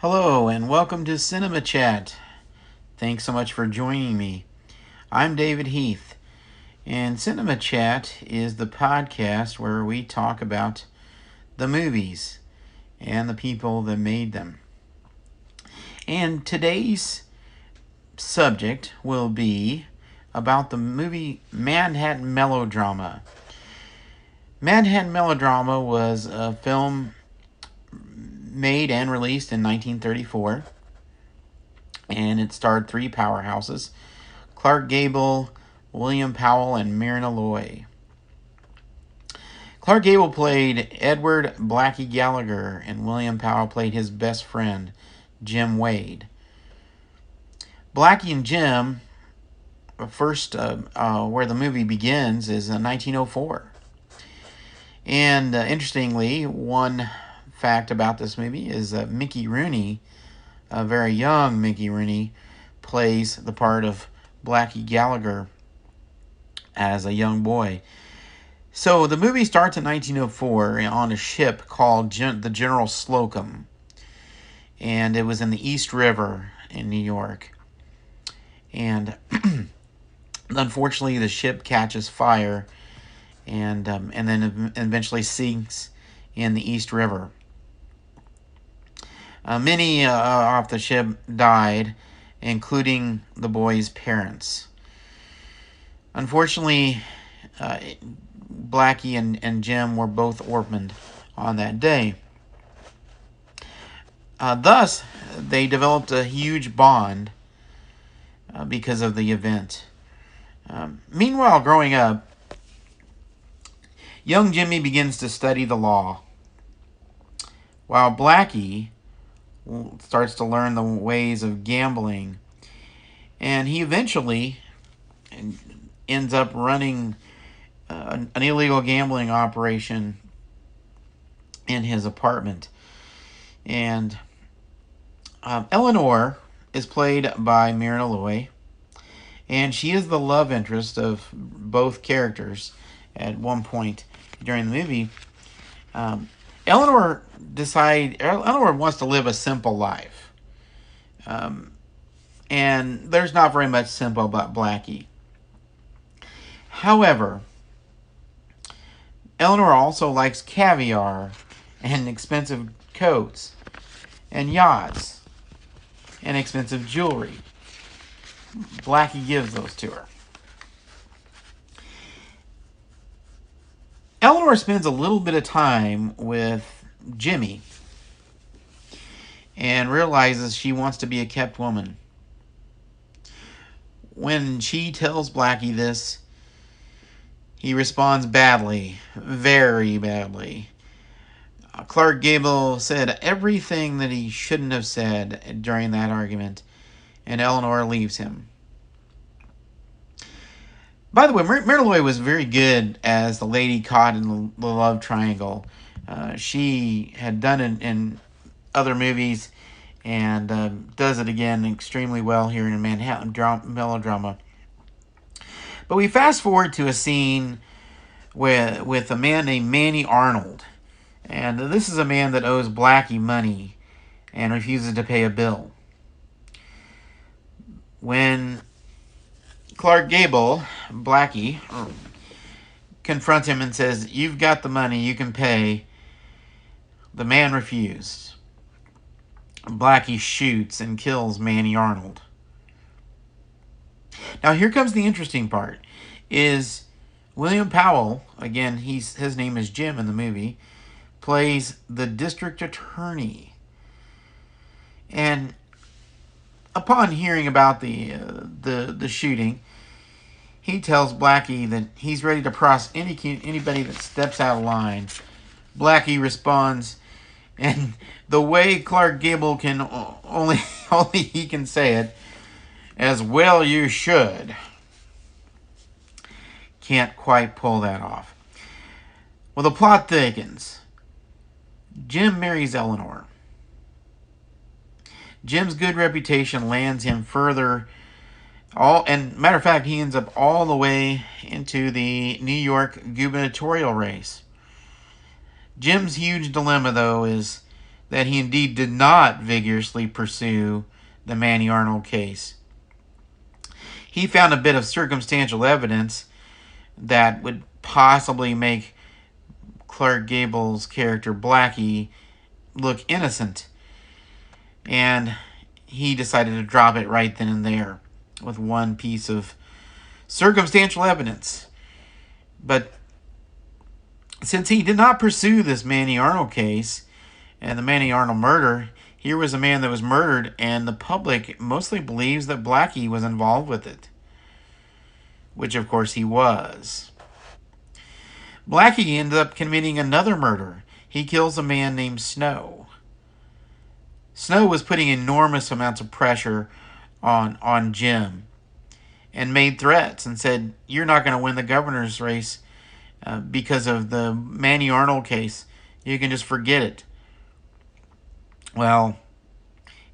Hello and welcome to Cinema Chat. Thanks so much for joining me. I'm David Heath, and Cinema Chat is the podcast where we talk about the movies and the people that made them. And today's subject will be about the movie Manhattan Melodrama. Manhattan Melodrama was a film made and released in 1934, and it starred three powerhouses: Clark Gable, William Powell, and Myrna Loy. Clark Gable played Edward Blackie Gallagher, and William Powell played his best friend, Jim Wade. Blackie and Jim, first where the movie begins, is in 1904. And interestingly, one fact about this movie is that Mickey Rooney, a very young Mickey Rooney, plays the part of Blackie Gallagher as a young boy. So the movie starts in 1904 on a ship called the General Slocum, and it was in the East River in New York. And unfortunately, the ship catches fire and then eventually sinks in the East River. Many off the ship died, including the boys' parents. Unfortunately, Blackie and Jim were both orphaned on that day. Thus, they developed a huge bond because of the event. Meanwhile, growing up, young Jimmy begins to study the law, while Blackie starts to learn the ways of gambling, and he eventually ends up running an illegal gambling operation in his apartment. And Eleanor is played by Myrna Loy, and she is the love interest of both characters at one point during the movie. Eleanor wants to live a simple life. And there's not very much simple about Blackie. However, Eleanor also likes caviar and expensive coats and yachts and expensive jewelry. Blackie gives those to her. Eleanor spends a little bit of time with Jimmy and realizes she wants to be a kept woman. When she tells Blackie this, he responds badly, very badly. Clark Gable said everything that he shouldn't have said during that argument, and Eleanor leaves him. By the way, Myrna Loy was very good as the lady caught in the love triangle. She had done it in other movies and does it again extremely well here in Manhattan Melodrama. But we fast forward to a scene with a man named Manny Arnold. And this is a man that owes Blackie money and refuses to pay a bill. When Clark Gable, Blackie, confronts him and says, "You've got the money, you can pay," the man refused. Blackie shoots and kills Manny Arnold. Now here comes the interesting part, is William Powell, again, his name is Jim in the movie, plays the district attorney. And upon hearing about the shooting, he tells Blackie that he's ready to prosecute anybody that steps out of line. Blackie responds, and the way Clark Gable can only he can say it, as well you should. Can't quite pull that off. Well, the plot thickens. Jim marries Eleanor. Jim's good reputation lands him further. And matter of fact, he ends up all the way into the New York gubernatorial race. Jim's huge dilemma, though, is that he indeed did not vigorously pursue the Manny Arnold case. He found a bit of circumstantial evidence that would possibly make Clark Gable's character Blackie look innocent, and he decided to drop it right then and there with one piece of circumstantial evidence. But since he did not pursue this Manny Arnold case and the Manny Arnold murder, here was a man that was murdered, and the public mostly believes that Blackie was involved with it, which of course he was. Blackie ended up committing another murder. He kills a man named Snow. Snow was putting enormous amounts of pressure on Jim and made threats and said, "You're not going to win the governor's race because of the Manny Arnold case. You can just forget it." Well,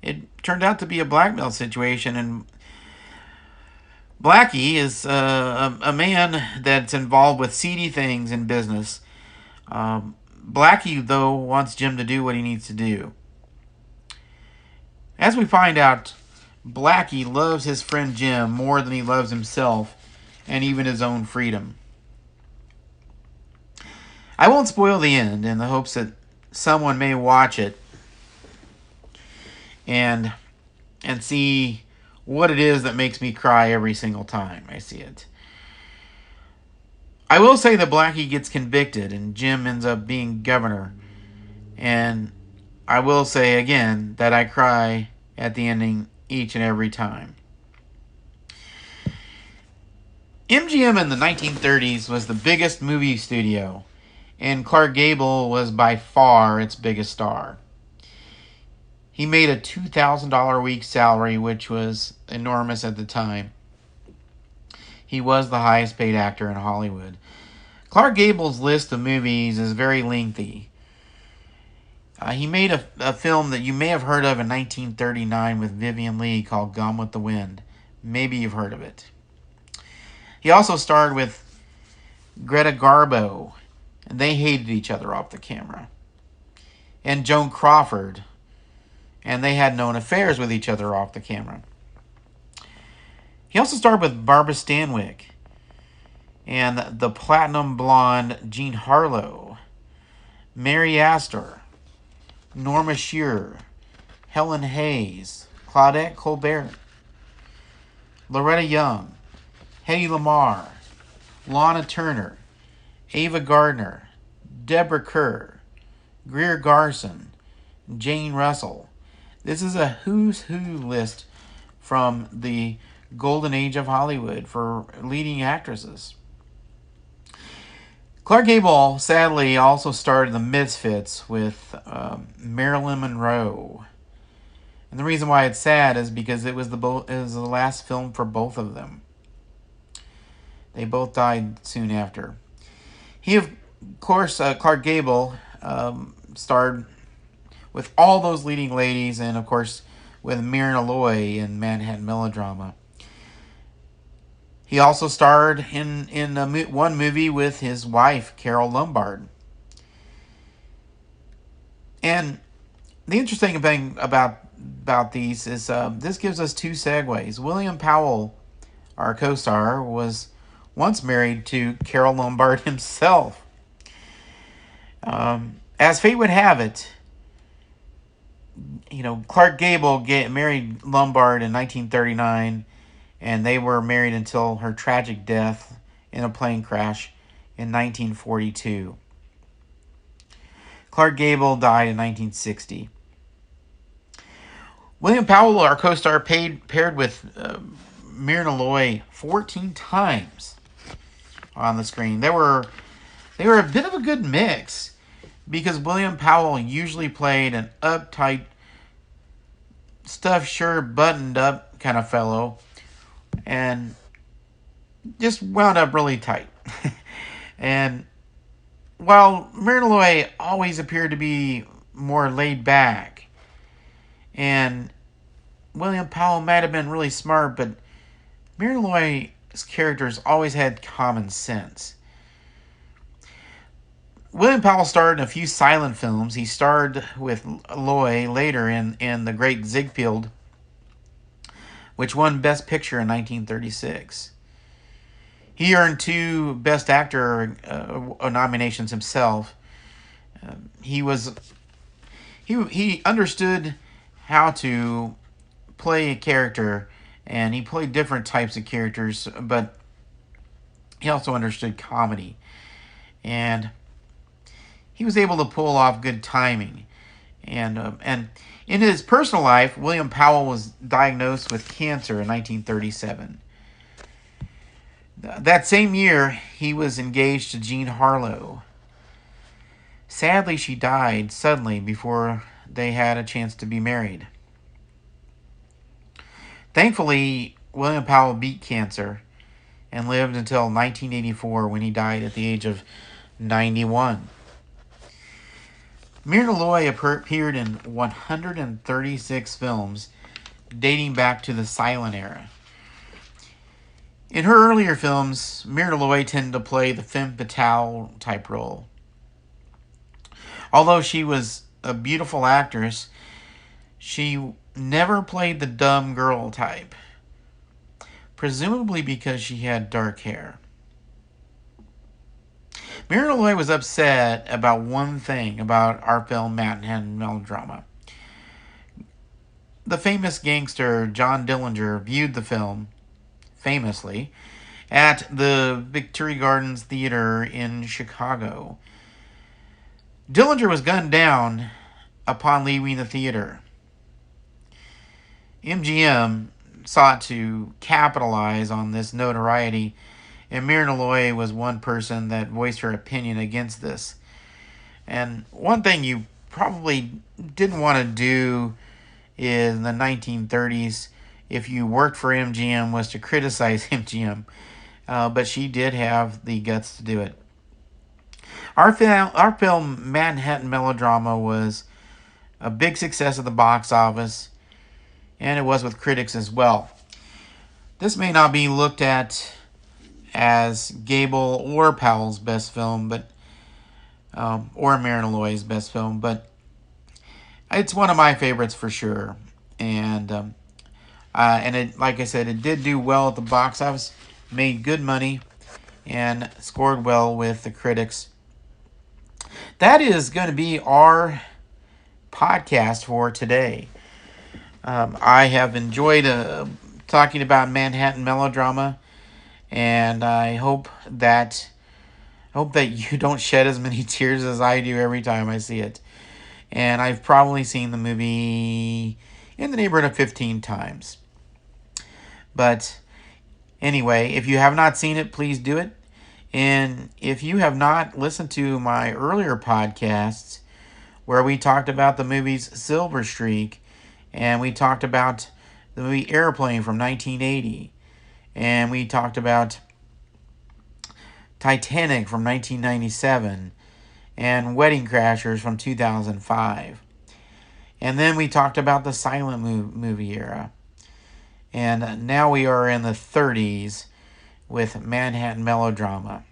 it turned out to be a blackmail situation, and Blackie is a man that's involved with seedy things in business. Blackie, though, wants Jim to do what he needs to do. As we find out, Blackie loves his friend Jim more than he loves himself and even his own freedom. I won't spoil the end in the hopes that someone may watch it and see what it is that makes me cry every single time I see it. I will say that Blackie gets convicted and Jim ends up being governor. And I will say again that I cry at the ending each and every time. MGM in the 1930s was the biggest movie studio, and Clark Gable was by far its biggest star. He made a $2,000 a week salary, which was enormous at the time. He was the highest paid actor in Hollywood. Clark Gable's list of movies is very lengthy. He made a film that you may have heard of in 1939 with Vivien Leigh called Gone with the Wind. Maybe you've heard of it. He also starred with Greta Garbo, and they hated each other off the camera. And Joan Crawford, and they had known affairs with each other off the camera. He also starred with Barbara Stanwyck and the platinum blonde Jean Harlow, Mary Astor, Norma Shearer, Helen Hayes, Claudette Colbert, Loretta Young, Hedy Lamarr, Lana Turner, Ava Gardner, Deborah Kerr, Greer Garson, Jane Russell. This is a who's who list from the golden age of Hollywood for leading actresses. Clark Gable, sadly, also starred in The Misfits with Marilyn Monroe. And the reason why it's sad is because it was the last film for both of them. They both died soon after. He, of course, Clark Gable, starred with all those leading ladies, and of course with Myrna Loy in Manhattan Melodrama. He also starred in one movie with his wife, Carole Lombard. And the interesting thing about these is this gives us two segues. William Powell, our co-star, was once married to Carole Lombard himself. As fate would have it, Clark Gable married Lombard in 1939, and they were married until her tragic death in a plane crash in 1942. Clark Gable died in 1960. William Powell, our co-star, paired with Myrna Loy 14 times on the screen. They were a bit of a good mix, because William Powell usually played an uptight, stuffed shirt, buttoned up kind of fellow, and just wound up really tight. And while Myrna Loy always appeared to be more laid back, and William Powell might have been really smart, but Myrna Loy's characters always had common sense. William Powell starred in a few silent films. He starred with Loy later in The Great Ziegfeld, which won Best Picture in 1936. He earned 2 Best Actor nominations himself. He was he understood how to play a character, and he played different types of characters, but he also understood comedy, and he was able to pull off good timing. And in his personal life, William Powell was diagnosed with cancer in 1937. That same year, he was engaged to Jean Harlow. Sadly, she died suddenly before they had a chance to be married. Thankfully, William Powell beat cancer and lived until 1984, when he died at the age of 91. Myrna Loy appeared in 136 films dating back to the silent era. In her earlier films, Myrna Loy tended to play the femme fatale type role. Although she was a beautiful actress, she never played the dumb girl type, presumably because she had dark hair. Myrna Loy was upset about one thing about our film Manhattan Melodrama. The famous gangster John Dillinger viewed the film, famously, at the Victory Gardens Theater in Chicago. Dillinger was gunned down upon leaving the theater. MGM sought to capitalize on this notoriety, and Myrna Loy was one person that voiced her opinion against this. And one thing you probably didn't want to do in the 1930s, if you worked for MGM, was to criticize MGM. But she did have the guts to do it. Our film Manhattan Melodrama was a big success at the box office, and it was with critics as well. This may not be looked at as Gable or Powell's best film, but or Myrna Loy's best film, but it's one of my favorites for sure. And it, like I said, it did do well at the box office, made good money, and scored well with the critics. That is going to be our podcast for today. I have enjoyed talking about Manhattan Melodrama, and I hope that you don't shed as many tears as I do every time I see it. And I've probably seen the movie in the neighborhood of 15 times. But anyway, if you have not seen it, please do it. And if you have not listened to my earlier podcasts, where we talked about the movies Silver Streak, and we talked about the movie Airplane from 1980, and we talked about Titanic from 1997, and Wedding Crashers from 2005. And then we talked about the silent movie era. And now we are in the 30s with Manhattan Melodrama.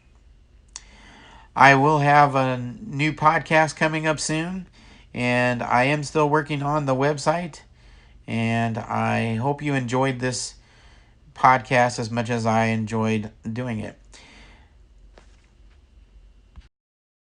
I will have a new podcast coming up soon, and I am still working on the website, and I hope you enjoyed this podcast as much as I enjoyed doing it.